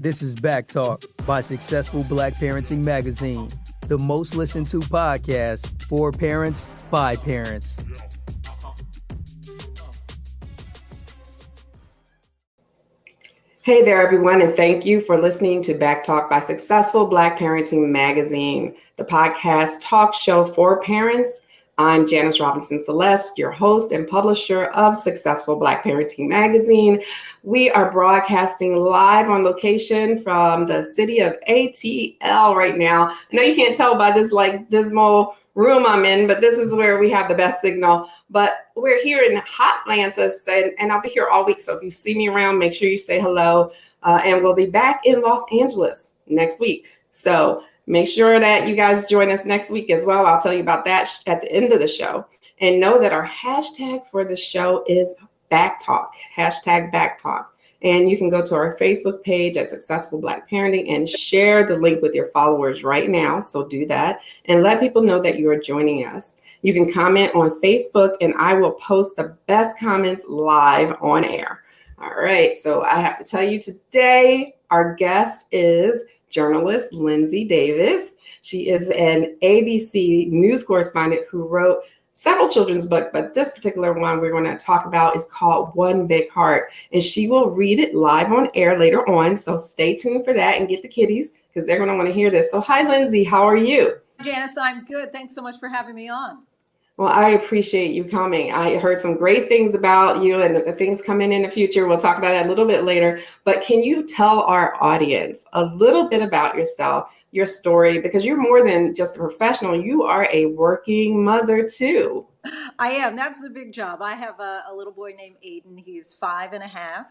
This is Back Talk by Successful Black Parenting Magazine, the most listened to podcast for parents by parents. Hey there, everyone, and thank you for listening to Back Talk by Successful Black Parenting Magazine, the podcast talk show for parents. I'm Janice Robinson-Celeste, your host and publisher of Successful Black Parenting Magazine. We are broadcasting live on location from the city of ATL right now. I know you can't tell by this dismal room I'm in, but this is where we have the best signal. But we're here in hot Atlanta, and I'll be here all week. So if you see me around, make sure you say hello. And we'll be back in Los Angeles next week. So make sure that you guys join us next week as well. I'll tell you about that at the end of the show. And know that our hashtag for the show is BackTalk, hashtag BackTalk. And you can go to our Facebook page at Successful Black Parenting and share the link with your followers right now. So do that and let people know that you are joining us. You can comment on Facebook and I will post the best comments live on air. All right. So I have to tell you today, our guest is journalist Lindsay Davis. She is an ABC news correspondent who wrote several children's books, but this particular one we're going to talk about is called One Big Heart, and she will read it live on air later on. So stay tuned for that and get the kiddies because they're going to want to hear this. So hi, Lindsay. How are you? Janice, I'm good. Thanks so much for having me on. Well, I appreciate you coming. I heard some great things about you and the things coming in the future. We'll talk about that a little bit later. But can you tell our audience a little bit about yourself, your story, because you're more than just a professional. You are a working mother too. I am. That's the big job. I have a little boy named Aiden. He's 5.5.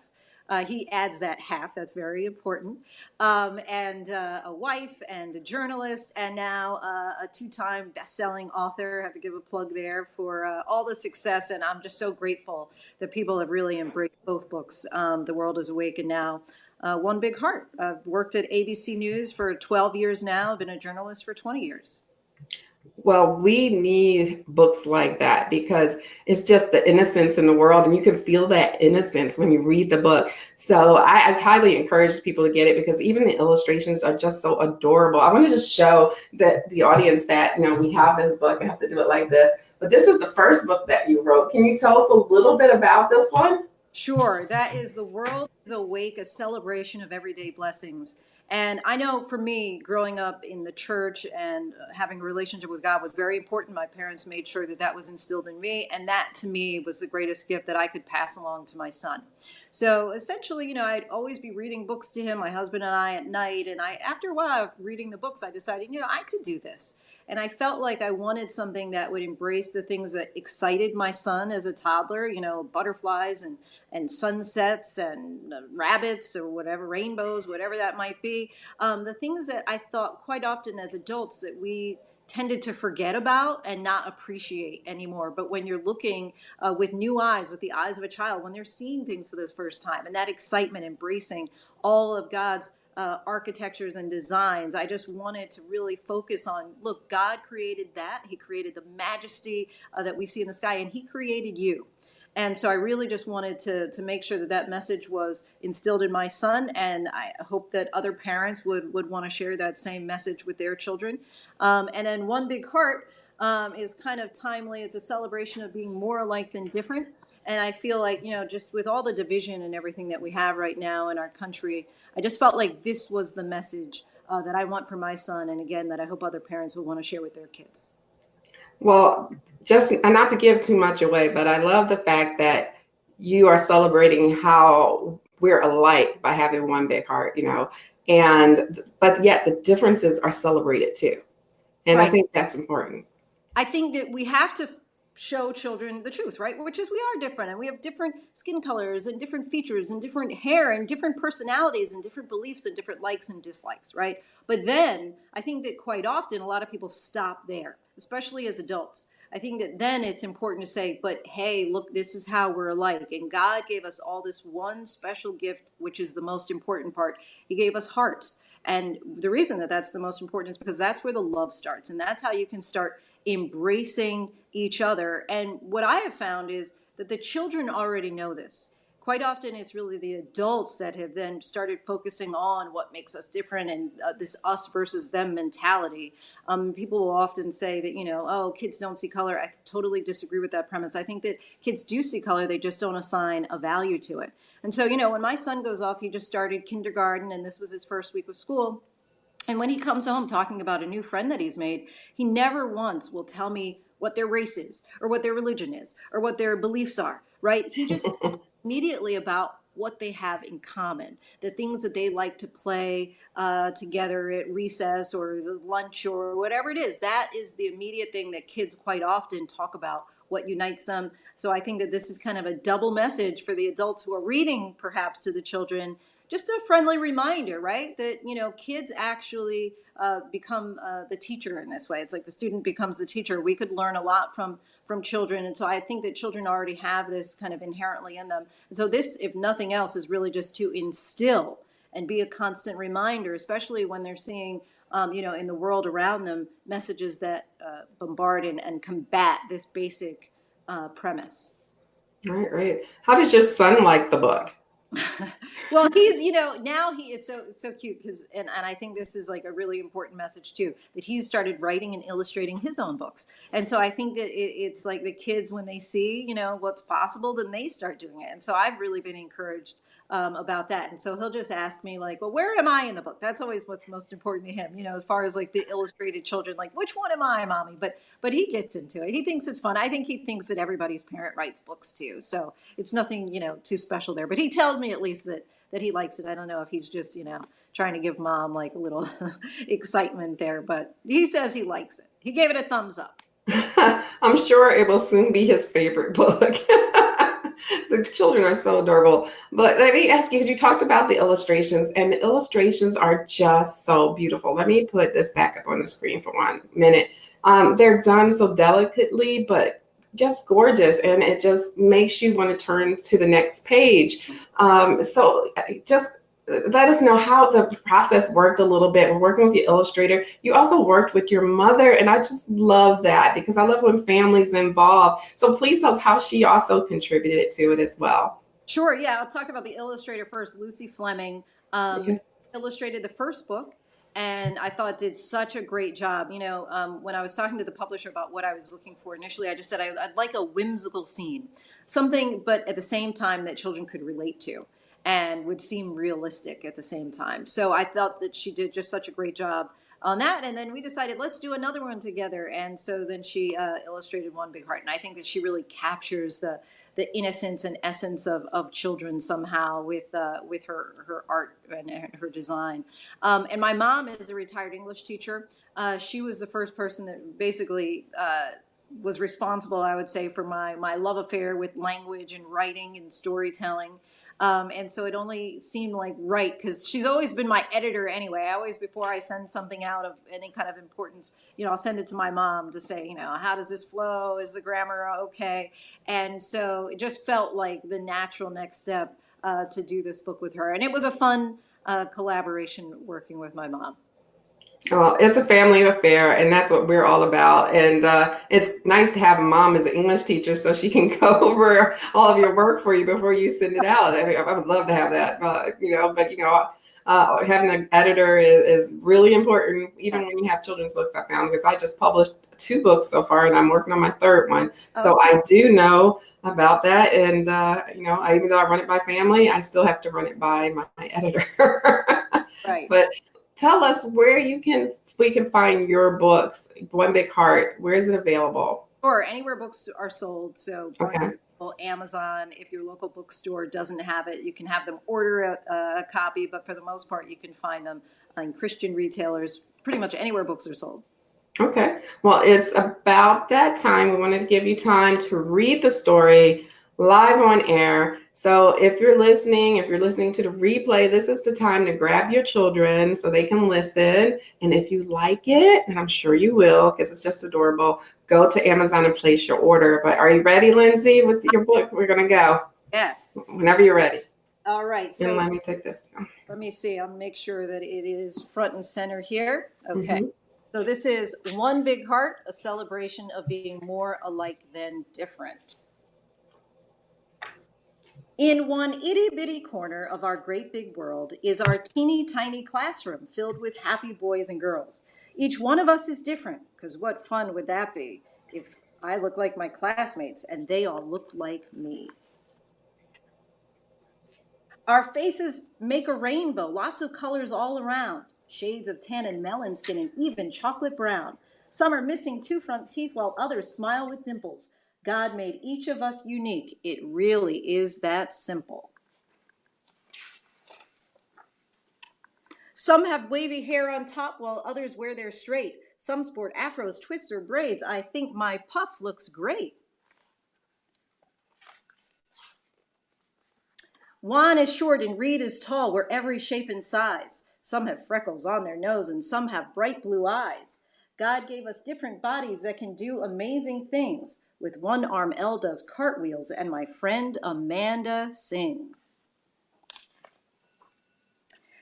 He adds that half. That's very important. And a wife and a journalist and now a 2-time best-selling author. I have to give a plug there for all the success. And I'm just so grateful that people have really embraced both books. The World is Awake and now One Big Heart. I've worked at ABC News for 12 years now. I've been a journalist for 20 years. Well, we need books like that because it's just the innocence in the world, and you can feel that innocence when you read the book. So I highly encourage people to get it because even the illustrations are just so adorable. I want to just show the audience that, we have this book. I have to do it like this. But this is the first book that you wrote. Can you tell us a little bit about this one? Sure. That is The World is Awake, a celebration of everyday blessings. And I know for me, growing up in the church and having a relationship with God was very important. My parents made sure that was instilled in me. And that to me was the greatest gift that I could pass along to my son. So essentially, I'd always be reading books to him, my husband and I at night. And after a while of reading the books, I decided, I could do this. And I felt like I wanted something that would embrace the things that excited my son as a toddler, butterflies and sunsets and rabbits or whatever, rainbows, whatever that might be. The things that I thought quite often as adults that we tended to forget about and not appreciate anymore. But when you're looking with new eyes, with the eyes of a child, when they're seeing things for this first time and that excitement, embracing all of God's architectures and designs, I just wanted to really focus on, look, God created that. He created the majesty that we see in the sky, and he created you. And so I really just wanted to make sure that message was instilled in my son, and I hope that other parents would want to share that same message with their children. And then One Big Heart is kind of timely. It's a celebration of being more alike than different. And I feel like, just with all the division and everything that we have right now in our country, I just felt like this was the message that I want for my son. And again, that I hope other parents will want to share with their kids. Well, just not to give too much away, but I love the fact that you are celebrating how we're alike by having one big heart, but yet the differences are celebrated too. And right. I think that's important. I think that we have to show children the truth, right? Which is we are different and we have different skin colors and different features and different hair and different personalities and different beliefs and different likes and dislikes, right? But then I think that quite often a lot of people stop there, especially as adults. I think that then it's important to say, but hey, look, this is how we're alike. And God gave us all this one special gift, which is the most important part. He gave us hearts. And the reason that that's the most important is because that's where the love starts. And that's how you can start embracing each other. And what I have found is that the children already know this. quite often it's really the adults that have then started focusing on what makes us different and this us versus them mentality. People will often say that, oh, kids don't see color. I totally disagree with that premise. I think that kids do see color. They just don't assign a value to it. And so, when my son goes off, he just started kindergarten and this was his first week of school. And when he comes home talking about a new friend that he's made, he never once will tell me what their race is or what their religion is or what their beliefs are, right? He just immediately about what they have in common, the things that they like to play together at recess or the lunch or whatever it is. That is the immediate thing that kids quite often talk about, what unites them. So I think that this is kind of a double message for the adults who are reading perhaps to the children, just a friendly reminder, right? That, kids actually become the teacher in this way. It's like the student becomes the teacher. We could learn a lot from children. And so I think that children already have this kind of inherently in them. And so this, if nothing else, is really just to instill and be a constant reminder, especially when they're seeing, in the world around them, messages that bombard and combat this basic premise. Right. How did your son like the book? Well, he's, now it's so cute because, and I think this is like a really important message too, that he's started writing and illustrating his own books. And so I think that it's like the kids, when they see, what's possible, then they start doing it. And so I've really been encouraged about that. And so he'll just ask me like, well, where am I in the book? That's always what's most important to him, as far as like the illustrated children, like, which one am I, mommy? But he gets into it. He thinks it's fun. I think he thinks that everybody's parent writes books too. So it's nothing, too special there, but he tells me at least that he likes it. I don't know if he's just, trying to give mom like a little excitement there, but he says he likes it. He gave it a thumbs up. I'm sure it will soon be his favorite book. The children are so adorable. But let me ask you, because you talked about the illustrations, and the illustrations are just so beautiful. Let me put this back up on the screen for 1 minute. They're done so delicately, but just gorgeous, and it just makes you want to turn to the next page. So just let us know how the process worked a little bit. We're working with the illustrator. You also worked with your mother, and I just love that because I love when families involved. So please tell us how she also contributed to it as well. Sure. Yeah, I'll talk about the illustrator first. Lucy Fleming illustrated the first book, and I thought did such a great job. When I was talking to the publisher about what I was looking for initially, I just said I'd like a whimsical scene, something, but at the same time that children could relate to and would seem realistic at the same time. So I thought that she did just such a great job on that. And then we decided, let's do another one together. And so then she illustrated One Big Heart. And I think that she really captures the innocence and essence of children somehow with her art and her design. And my mom is a retired English teacher. She was the first person that basically was responsible, I would say, for my love affair with language and writing and storytelling. And so it only seemed like right, because she's always been my editor anyway. I always, before I send something out of any kind of importance, I'll send it to my mom to say, how does this flow? Is the grammar okay? And so it just felt like the natural next step to do this book with her. And it was a fun collaboration working with my mom. Oh, it's a family affair, and that's what we're all about. And it's nice to have a mom as an English teacher so she can go over all of your work for you before you send it out. I mean, I would love to have that, having an editor is really important, even when you have children's books, I found, because I just published 2 books so far, and I'm working on my 3rd one. So I do know about that. And, even though I run it by family, I still have to run it by my editor. Right. But tell us where we can find your books, One Big Heart. Where is it available? Or anywhere books are sold. So okay. Amazon, if your local bookstore doesn't have it, you can have them order a copy. But for the most part, you can find them in Christian retailers, pretty much anywhere books are sold. Okay. Well, it's about that time. We wanted to give you time to read the story live on air. So if you're listening to the replay, this is the time to grab your children so they can listen. And if you like it, and I'm sure you will, because it's just adorable, go to Amazon and place your order. But are you ready, Lindsay, with your book? We're going to go. Yes. Whenever you're ready. All right. So and let me take this down. Let me see. I'll make sure that it is front and center here. Okay. Mm-hmm. So this is One Big Heart, a celebration of being more alike than different. In one itty bitty corner of our great big world is our teeny tiny classroom filled with happy boys and girls. Each one of us is different, because what fun would that be if I look like my classmates and they all look like me? Our faces make a rainbow, lots of colors all around, shades of tan and melon skin and even chocolate brown. Some are missing two front teeth while others smile with dimples. God made each of us unique. It really is that simple. Some have wavy hair on top while others wear their straight. Some sport afros, twists, or braids. I think my puff looks great. Juan is short and Reed is tall. We're every shape and size. Some have freckles on their nose and some have bright blue eyes. God gave us different bodies that can do amazing things. With one arm, Elle does cartwheels and my friend Amanda sings.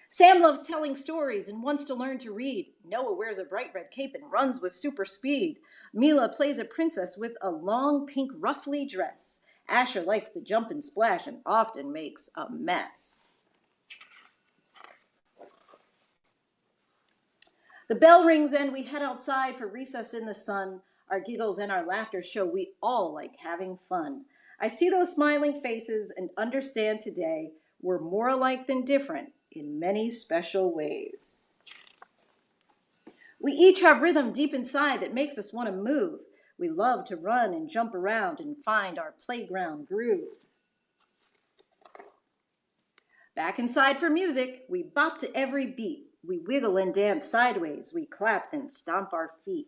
Sam loves telling stories and wants to learn to read. Noah wears a bright red cape and runs with super speed. Mila plays a princess with a long pink ruffly dress. Asher likes to jump and splash and often makes a mess. The bell rings and we head outside for recess in the sun. Our giggles and our laughter show we all like having fun. I see those smiling faces and understand today we're more alike than different in many special ways. We each have rhythm deep inside that makes us want to move. We love to run and jump around and find our playground groove. Back inside for music, we bop to every beat. We wiggle and dance sideways. We clap and stomp our feet.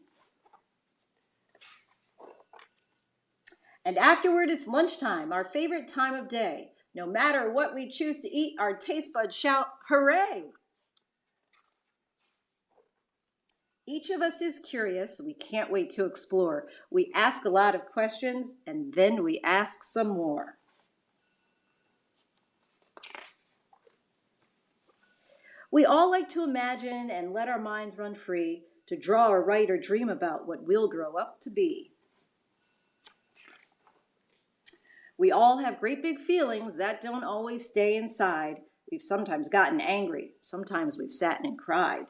And afterward, it's lunchtime, our favorite time of day. No matter what we choose to eat, our taste buds shout, hooray! Each of us is curious. We can't wait to explore. We ask a lot of questions, and then we ask some more. We all like to imagine and let our minds run free, to draw or write or dream about what we'll grow up to be. We all have great big feelings that don't always stay inside. We've sometimes gotten angry. Sometimes we've sat and cried.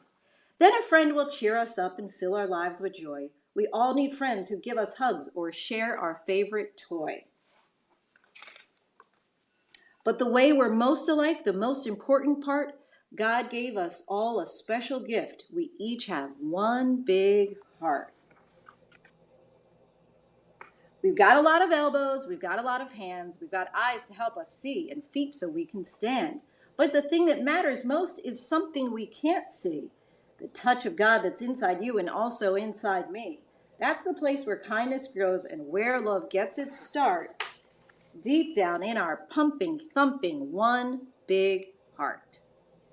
Then a friend will cheer us up and fill our lives with joy. We all need friends who give us hugs or share our favorite toy. But the way we're most alike, the most important part, God gave us all a special gift. We each have one big heart. We've got a lot of elbows, we've got a lot of hands, we've got eyes to help us see and feet so we can stand. But the thing that matters most is something we can't see. The touch of God that's inside you and also inside me. That's the place where kindness grows and where love gets its start. Deep down in our pumping, thumping, one big heart.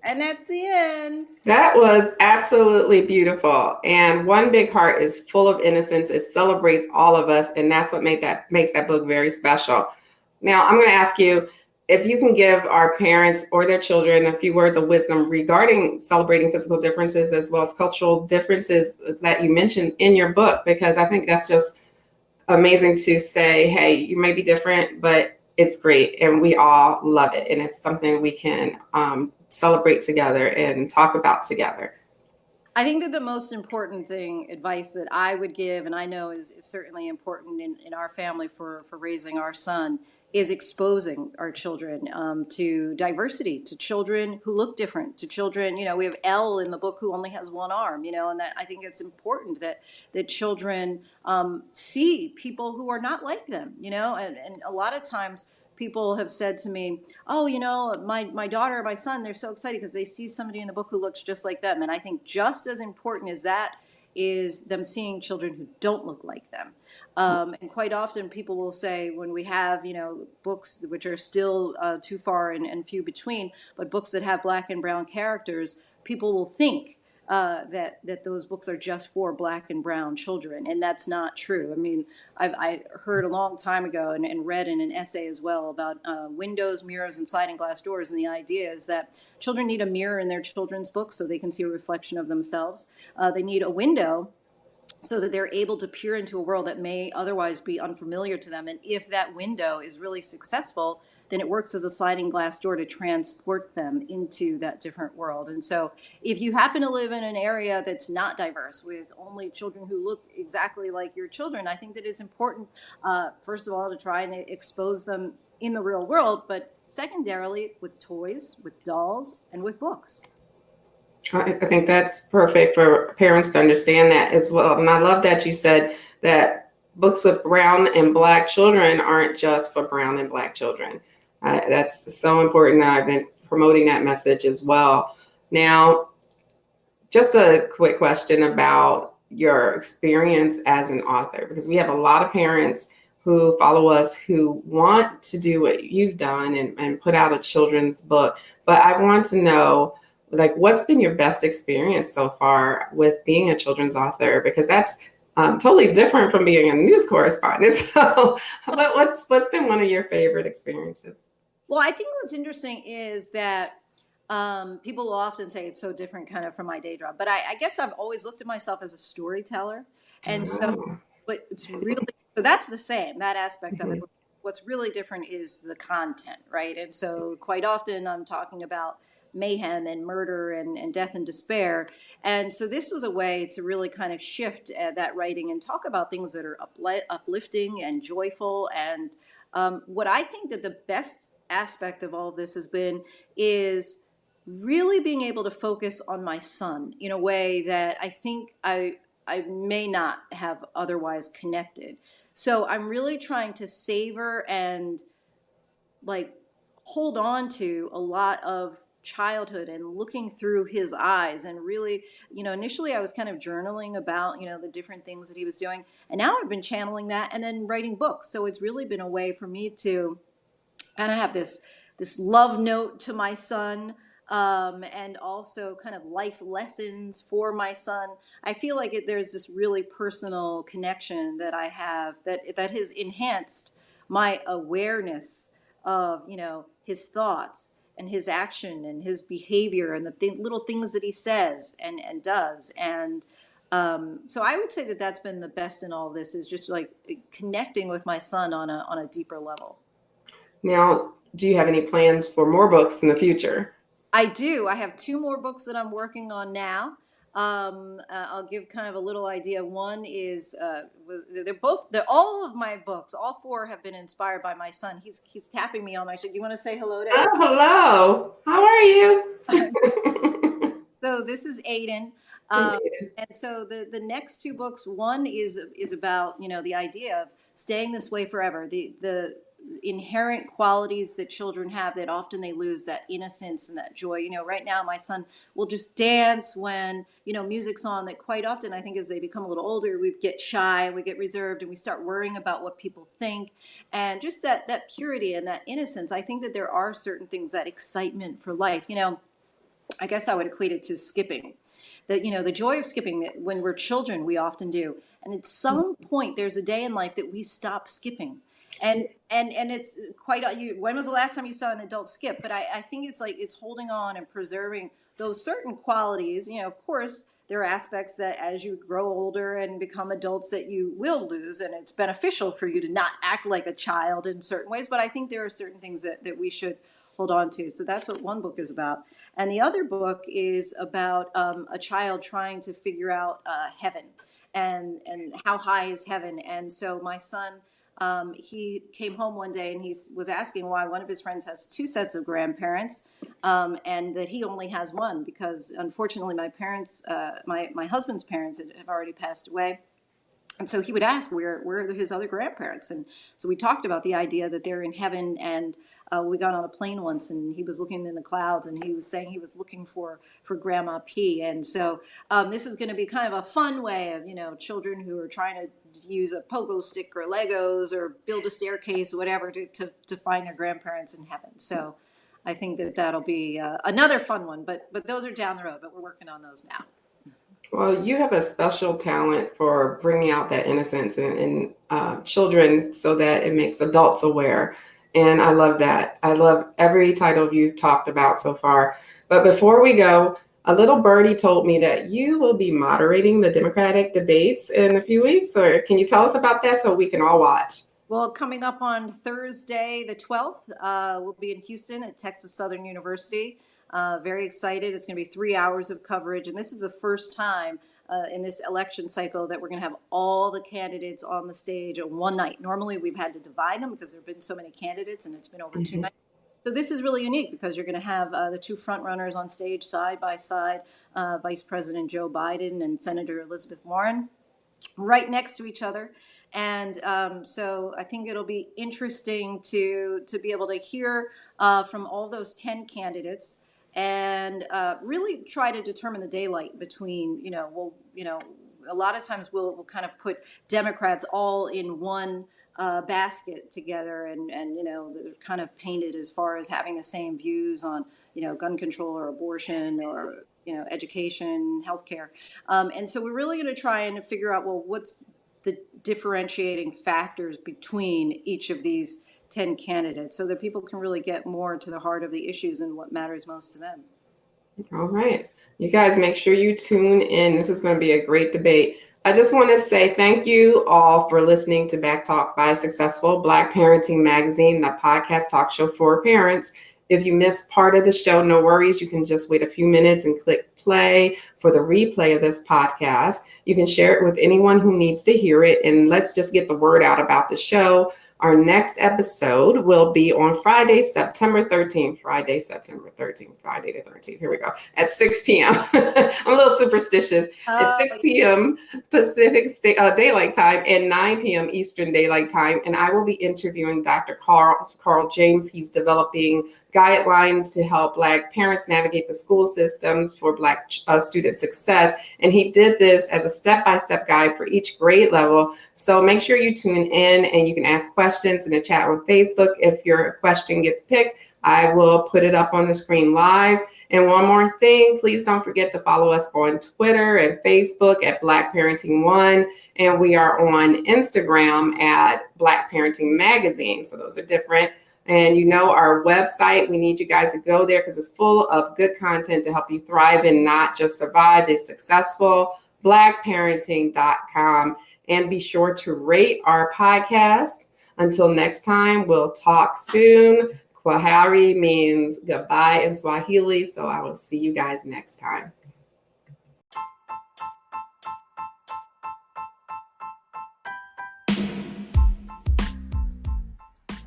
And that's the end. That was absolutely beautiful. And One Big Heart is full of innocence. It celebrates all of us. And that's what makes that book very special. Now, I'm going to ask you if you can give our parents or their children a few words of wisdom regarding celebrating physical differences as well as cultural differences that you mentioned in your book, because I think that's just amazing to say, hey, you may be different, but it's great. And we all love it. And it's something we can celebrate together and talk about together. I think that the most important advice that I would give, and I know is certainly important in our family for raising our son, is exposing our children to diversity, to children who look different, to children, we have Elle in the book who only has one arm, and that I think it's important that children see people who are not like them, and a lot of times people have said to me, oh, my daughter or my son, they're so excited because they see somebody in the book who looks just like them. And I think just as important as that is them seeing children who don't look like them. And quite often people will say when we have, books which are still too far and few between, but books that have Black and brown characters, people will think that those books are just for Black and brown children, and that's not true. I mean, I heard a long time ago and read in an essay as well about windows, mirrors, and sliding glass doors, and the idea is that children need a mirror in their children's books so they can see a reflection of themselves. They need a window so that they're able to peer into a world that may otherwise be unfamiliar to them. And if that window is really successful, then it works as a sliding glass door to transport them into that different world. And so if you happen to live in an area that's not diverse, with only children who look exactly like your children, I think that it's important, first of all, to try and expose them in the real world, but secondarily with toys, with dolls, and with books. I think that's perfect for parents to understand that as well. And I love that you said that books with brown and black children aren't just for brown and black children. That's so important. I've been promoting that message as well. Now, just a quick question about your experience as an author, because we have a lot of parents who follow us who want to do what you've done and put out a children's book. But I want to know, like, what's been your best experience so far with being a children's author? Because that's totally different from being a news correspondent. So, but what's been one of your favorite experiences? Well, I think what's interesting is that people will often say it's so different kind of from my day job, but I guess I've always looked at myself as a storyteller. And so, but it's really, so that's the same, that aspect of it. What's really different is the content, right? And so quite often I'm talking about mayhem and murder and death and despair. And so this was a way to really kind of shift that writing and talk about things that are uplifting and joyful. And what I think that the best aspect of all of this has been is really being able to focus on my son in a way that I think I may not have otherwise connected. So I'm really trying to savor and like hold on to a lot of childhood and looking through his eyes. And really, initially I was kind of journaling about, the different things that he was doing. And now I've been channeling that and then writing books. So it's really been a way for me to kind of have this love note to my son, and also kind of life lessons for my son. I feel like there's this really personal connection that I have that has enhanced my awareness of, his thoughts and his action and his behavior and the little things that he says and does. And so I would say that that's been the best in all of this, is just like connecting with my son on a deeper level. Now, do you have any plans for more books in the future? I do. I have 2 more books that I'm working on now. I'll give kind of a little idea. One is all of my books, all 4 have been inspired by my son. He's tapping me on my shoulder. Do you want to say hello to him? Oh, hello. How are you? So this is Aiden. And so the next 2 books, one is about, the idea of staying this way forever. The inherent qualities that children have that often they lose, that innocence and that joy. Right now my son will just dance when, music's on, that quite often I think as they become a little older, we get shy, we get reserved, and we start worrying about what people think. And just that purity and that innocence, I think that there are certain things, that excitement for life. I guess I would equate it to skipping. That, the joy of skipping, that when we're children, we often do. And at some point, there's a day in life that we stop skipping. And it's quite, when was the last time you saw an adult skip? But I think it's like, it's holding on and preserving those certain qualities. Of course, there are aspects that as you grow older and become adults that you will lose. And it's beneficial for you to not act like a child in certain ways. But I think there are certain things that we should hold on to. So that's what one book is about. And the other book is about a child trying to figure out heaven and how high is heaven. And so my son, he came home one day and he was asking why one of his friends has 2 sets of grandparents, and that he only has one, because unfortunately my parents, my husband's parents have already passed away. And so he would ask, where are his other grandparents? And so we talked about the idea that they're in heaven. And we got on a plane once and he was looking in the clouds and he was saying he was looking for Grandma P. And so this is going to be kind of a fun way of, children who are trying to use a pogo stick or Legos or build a staircase or whatever to find their grandparents in heaven. So I think that that'll be another fun one, but those are down the road, but we're working on those now. Well, you have a special talent for bringing out that innocence in children so that it makes adults aware. And I love that. I love every title you talked about so far. But before we go, a little birdie told me that you will be moderating the Democratic debates in a few weeks. Or can you tell us about that so we can all watch? Well, coming up on Thursday, the 12th, we'll be in Houston at Texas Southern University. Very excited. It's going to be 3 hours of coverage. And this is the first time in this election cycle that we're going to have all the candidates on the stage on one night. Normally, we've had to divide them because there have been so many candidates and it's been over 2 nights. So this is really unique because you're going to have the two front runners on stage side by side, Vice President Joe Biden and Senator Elizabeth Warren, right next to each other. And so I think it'll be interesting to be able to hear from all those 10 candidates and really try to determine the daylight between, a lot of times we'll kind of put Democrats all in one basket together and they're kind of painted as far as having the same views on, gun control or abortion or, education, healthcare. And so we're really going to try and figure out, well, what's the differentiating factors between each of these 10 candidates so that people can really get more to the heart of the issues and what matters most to them. All right. You guys make sure you tune in. This is going to be a great debate. I just want to say thank you all for listening to Back Talk by Successful Black Parenting Magazine, the podcast talk show for parents. If you missed part of the show, no worries. You can just wait a few minutes and click play for the replay of this podcast. You can share it with anyone who needs to hear it. And let's just get the word out about the show. Our next episode will be on Friday, September 13th. Friday the 13th. Here we go. At 6 p.m. I'm a little superstitious. At 6 p.m. Pacific Daylight Time and 9 p.m. Eastern Daylight Time. And I will be interviewing Dr. Carl James. He's developing guidelines to help Black parents navigate the school systems for Black student success. And he did this as a step-by-step guide for each grade level. So make sure you tune in and you can ask questions in the chat on Facebook. If your question gets picked, I will put it up on the screen live. And one more thing, please don't forget to follow us on Twitter and Facebook at Black Parenting One. And we are on Instagram at Black Parenting Magazine. So those are different. And our website, we need you guys to go there because it's full of good content to help you thrive and not just survive. It's successful, blackparenting.com. And be sure to rate our podcast. Until next time, we'll talk soon. Kwaheri means goodbye in Swahili. So I will see you guys next time.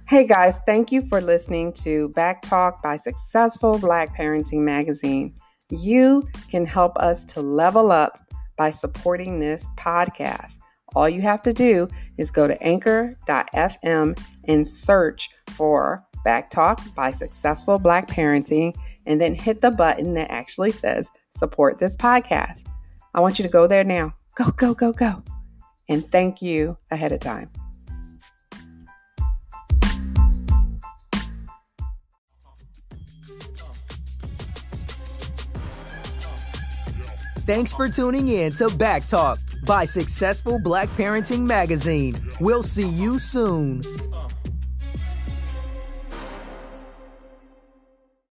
Hey guys, thank you for listening to Back Talk by Successful Black Parenting Magazine. You can help us to level up by supporting this podcast. All you have to do is go to anchor.fm and search for Back Talk by Successful Black Parenting and then hit the button that actually says support this podcast. I want you to go there now. Go, go, go, go. And thank you ahead of time. Thanks for tuning in to Back Talk by Successful Black Parenting Magazine. We'll see you soon.